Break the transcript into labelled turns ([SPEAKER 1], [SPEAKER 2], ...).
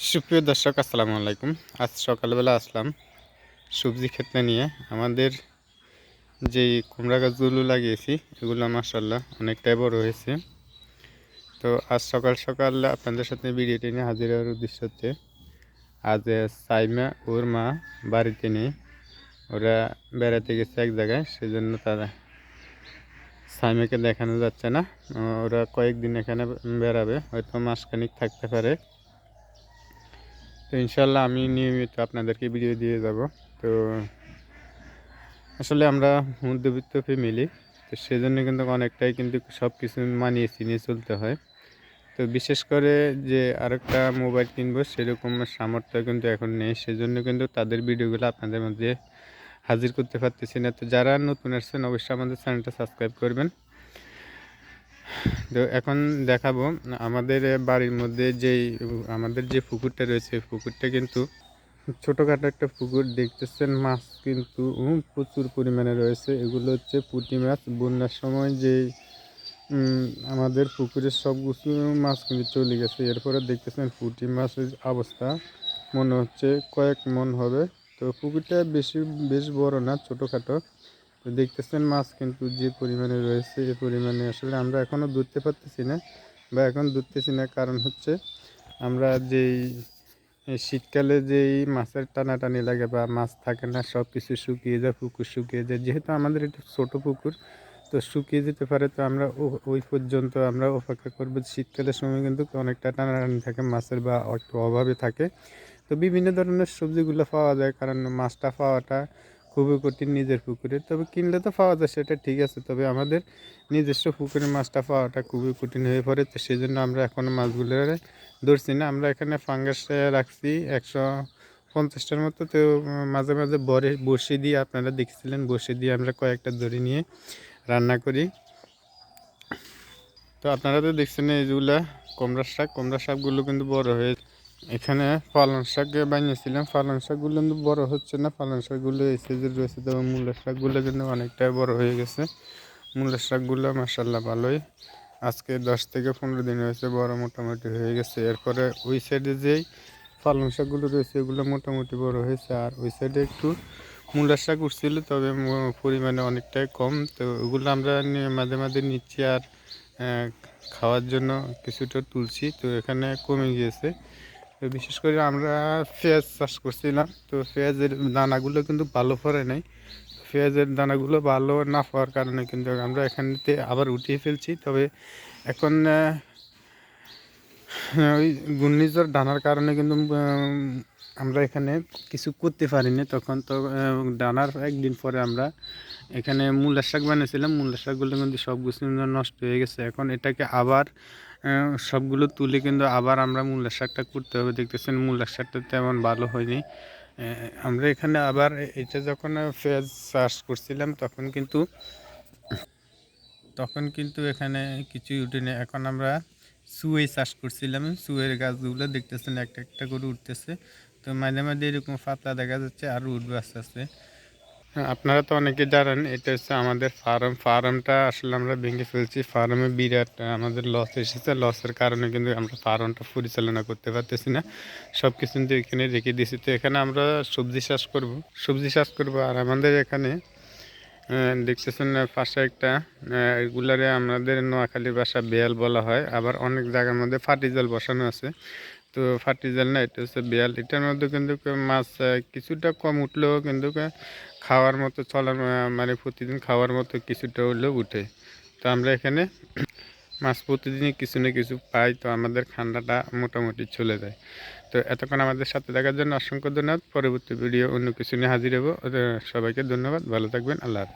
[SPEAKER 1] সুপ্রিয় দর্শক আসসালামু আলাইকুম। আজ সকালবেলা আসলাম সবজি ক্ষেত নিয়ে। আমাদের যেই কুমড়া গাছগুলো লাগিয়েছি এগুলো মাশাআল্লাহ অনেকটাই বড় হয়েছে। তো আজ সকাল সকাল আপনাদের সাথে ভিডিওটি নিয়ে হাজির হওয়ার উদ্দেশ্য হচ্ছে, আজ সাইমা ওর মা বাড়িতে নেই, ওরা বেড়াতে গেছে এক জায়গায়, সেজন্য তারা সাইমাকে দেখানো যাচ্ছে না। ওরা কয়েকদিন এখানে বেড়াবে, হয়তো মাসখানিক থাকতে পারে। তো ইনশাল্লাহ আমি নিয়মিত আপনাদেরকে ভিডিও দিয়ে যাব। তো আসলে আমরা মধ্যবিত্ত ফ্যামিলি, তো সেজন্য কিন্তু অনেকটাই কিন্তু সব কিছু মানিয়ে চিনিয়ে চলতে হয়। তো বিশেষ করে যে আরেকটা মোবাইল কিনবো সেরকম সামর্থ্য কিন্তু এখন নেই, সেজন্য কিন্তু তাদের ভিডিওগুলো আপনাদের মধ্যে হাজির করতে পারতেছি না। তো যারা নতুন আসছেন অবশ্যই আমাদের চ্যানেলটা সাবস্ক্রাইব করবেন। তো এখন দেখাবো আমাদের বাড়ির মধ্যে আমাদের যে পুকুরটা রয়েছে, পুকুরটা কিন্তু ছোটোখাটো একটা পুকুর। দেখতেছেন মাছ কিন্তু প্রচুর পরিমাণে রয়েছে। এগুলো হচ্ছে পুঁটি মাছ। বন্যার সময় আমাদের পুকুরের সব কিছু মাছ কিন্তু চলে গেছে। এরপরে দেখতেছেন পুঁটি মাছের অবস্থা মনে হচ্ছে কয়েক মন হবে। তো পুকুরটা বেশ বড় না, ছোটোখাটো। তো দেখতেছেন মাছ কিন্তু যে পরিমাণে রয়েছে, এই পরিমাণে আসলে আমরা এখনও ধরতে পারতেছি না, বা এখন ধরতেছি না। কারণ হচ্ছে আমরা শীতকালে যেই মাছের টানাটানি লাগে বা মাছ থাকে না, সব কিছু শুকিয়ে যায়, পুকুর শুকিয়ে যায়। যেহেতু আমাদের এটা ছোটো পুকুর, তো শুকিয়ে যেতে পারে। তো আমরা ওই পর্যন্ত আমরা অপেক্ষা করবো। শীতকালের সময় কিন্তু অনেকটা টানাটানি থাকে মাছের, বা একটু অভাবে থাকে। তো বিভিন্ন ধরনের সবজিগুলো পাওয়া যায়, কারণ মাছটা পাওয়াটা খুবই কঠিন নিজের পুকুরে। তবে কিনলে তো পাওয়া যায়, সেটা ঠিক আছে। তবে আমাদের নিজস্ব পুকুরে মাছটা পাওয়াটা খুবই কঠিন হয়ে পড়ে। তো সেই জন্য আমরা এখনও মাছগুলো ধরছি না। আমরা এখানে ফাঙ্গাস রাখছি 150টার মতো। তো মাঝে মাঝে বড়শি দিয়ে, আপনারা দেখছিলেন বড়শি দিয়ে আমরা কয়েকটা ধরে নিয়ে রান্না করি। তো আপনারা তো দেখছেন এইগুলা কুমড়া শাকগুলো কিন্তু বড় হয়ে, এখানে পালং শাক বানিয়েছিলাম। পালং শাকগুলো কিন্তু বড় হচ্ছে না, পালং শাকগুলো এই সাইজের রয়েছে। তবে মূলের শাকগুলো কিন্তু অনেকটাই বড় হয়ে গেছে। মূলের শাকগুলো মাসাল্লাহ ভালোই, আজকে 10 থেকে 15 দিন হয়েছে, বড় মোটামুটি হয়ে গেছে। এরপরে ওই সাইডে যেই পালং শাকগুলো রয়েছে এগুলো মোটামুটি বড় হয়েছে, আর ওই সাইডে একটু মূলার শাক উঠছিল, তবে পরিমাণে অনেকটাই কম। তো ওগুলো আমরা মাঝে মাঝে নিচ্ছি, আর খাওয়ার জন্য কিছুটা তুলছি। তো এখানে কমে গিয়েছে। তো বিশেষ করে আমরা পেঁয়াজ চাষ করছিলাম, তো পেঁয়াজের দানাগুলো কিন্তু ভালো পড়ে নাই। পেঁয়াজের দানাগুলো ভালো না পাওয়ার কারণে কিন্তু আমরা এখানেতে আবার উঠিয়ে ফেলছি। তবে এখন ওই ঘূর্ণিঝড় ডানার কারণে কিন্তু আমরা এখানে কিছু করতে পারিনি। তখন তো ডানার একদিন পরে আমরা এখানে মূলার শাক বানিয়েছিলাম। মূলার শাকগুলো কিন্তু সব কিছু নষ্ট হয়ে গেছে। এখন এটাকে আবার সবগুলো তুলে কিন্তু আবার আমরা মূলার শাকটা করতে হবে। দেখতেছেন মূলার শাকটা তেমন ভালো হয়নি। আমরা এখানে আবার এটা যখন পেঁয়াজ চাষ করছিলাম তখন কিন্তু এখানে কিছুই উঠেনি। এখন আমরা সুয়ে চাষ করছিলাম, সুয়ের গাছগুলো দেখতেছেন একটা একটা করে উঠতেছে। তো মাঝে মাঝে এরকম পাতলা দেখা যাচ্ছে, আর উঠবে আস্তে আস্তে। হ্যাঁ, আপনারা তো অনেকে জানেন এটা হচ্ছে আমাদের ফার্মটা আসলে আমরা ভেঙে ফেলছি। ফার্মে বিরাট আমাদের লস এসেছে। লসের কারণে কিন্তু আমরা ফার্মটা পরিচালনা করতে পারতেছি না, সব কিছু কিন্তু এখানে রেখে দিয়েছি। তো এখানে আমরা সবজি চাষ করব। আর আমাদের এখানে দেখতেছেন পাশে একটা এগুলারে আমাদের নোয়াখালীর ভাষা বেয়াল বলা হয়, আবার অনেক জায়গার মধ্যে ফাটি জাল বসানো আছে। তো ফাটি জাল না, এটা হচ্ছে বেয়াল। এটার মধ্যে কিন্তু মাছ কিছুটা কম উঠলেও কিন্তু খাওয়ার মতো চলার মানে প্রতিদিন খাওয়ার মতো কিছুটা হলেও উঠে। তো আমরা এখানে মাছ প্রতিদিনই কিছু না কিছু পাই, তো আমাদের ঠান্ডাটা মোটামুটি চলে যায়। তো এতক্ষণ আমাদের সাথে দেখার জন্য অসংখ্য ধন্যবাদ। পরবর্তী ভিডিও অন্য কিছু নিয়ে হাজির হবো। সবাইকে ধন্যবাদ, ভালো থাকবেন, আল্লাহ হাফেজ।